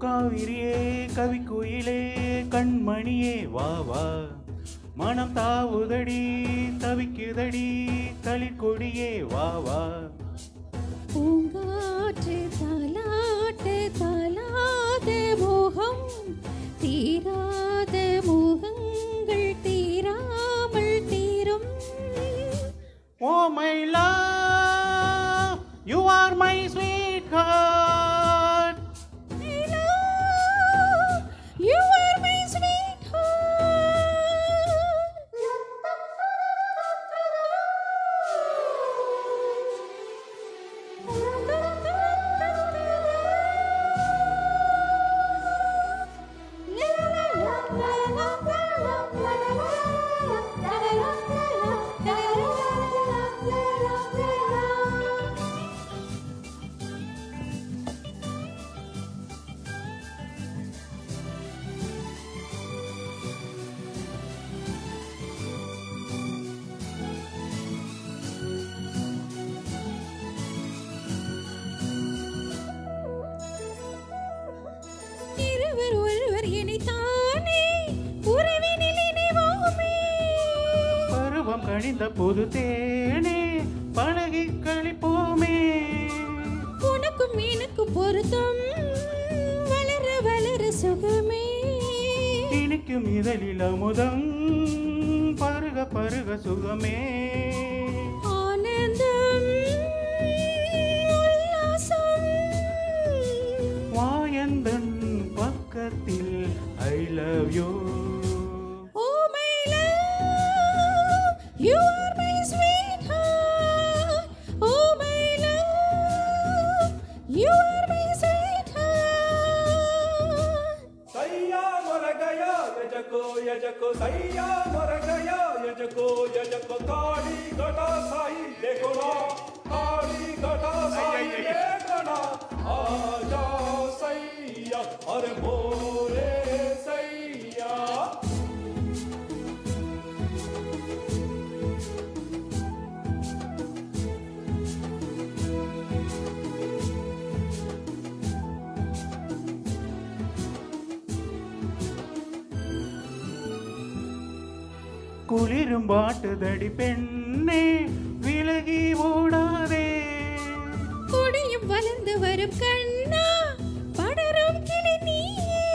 காவிரியே கவிக்குயிலே கண்மணியே வா வா மனம் தாவுதடி தவிக்குதடி தளிர்கொடியே வா வா பூங்காற்று தாலாட்டு தாலாத மோகம் தீராத மோகங்கள் தீராமல் தீரும். Oh my love you are my sweetheart. You are my sweetheart. ஒருவர் இணைத்தானே உறவினில் இணைவோமே. பருவம் கழிந்த பொது தேனே பழகி கழிப்போமே. உனக்கும் எனக்கும் பொருத்தம் வளர வளர சுகமே. இனிக்கும் இதழில் அமுதம் பருக பருக சுகமே. ஆனந்தம் உல்லாசம் வாயந்தன் பக்கத்தில் I love you. Oh my love, you are my sweetheart. Oh my love, you are my sweetheart. सैया मर गया यजको सैया मर गया यजको काली घटा साई देखो ना काली घटा साई देखो ना आ जाओ सैया अरे मोरे सैया. குளிரும் பாட்டுதடி பெண்ணே விலகி ஓடாதே. கொடியும் வளர்ந்து வரும் கண்ணா படரும் கிளி நீயே.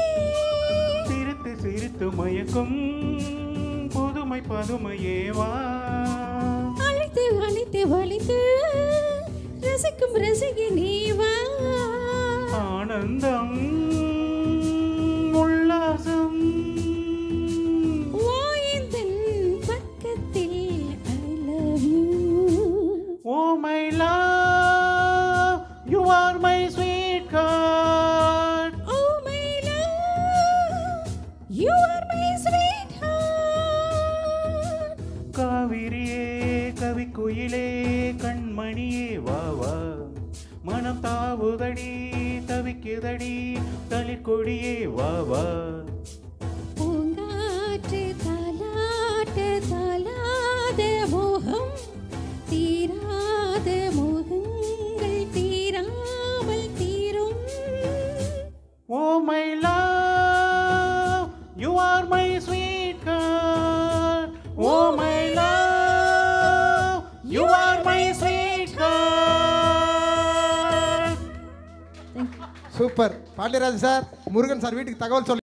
சிரித்து சிரித்து மயக்கும் புதுமை பதுமையே வா. அழைத்து அழைத்து வலித்து ரசிக்கும் ரசிகி நீ வா. ஆனந்தம் உல்லாசம் வாயந்தன் பக்கத்தில் I love you. Oh my love you are my sweet heart. Oh my love, you are my sweetheart. காவிரியே கவிக்குயிலே கண்மணியே வா வா மனம் தாவுதடி தவிக்குதடி தளிர்கொடியே வா வா பூங்காற்று தாலாட்டு தாலாத மோகம் தீராத மோகங்கள் தீராமல் தீரும். Oh my love you are my sweet heart. Oh my love you are my sweet heart. Super. Pandiraj sir, Murugan sir வீட்டுக்கு தகவல் சொல்லி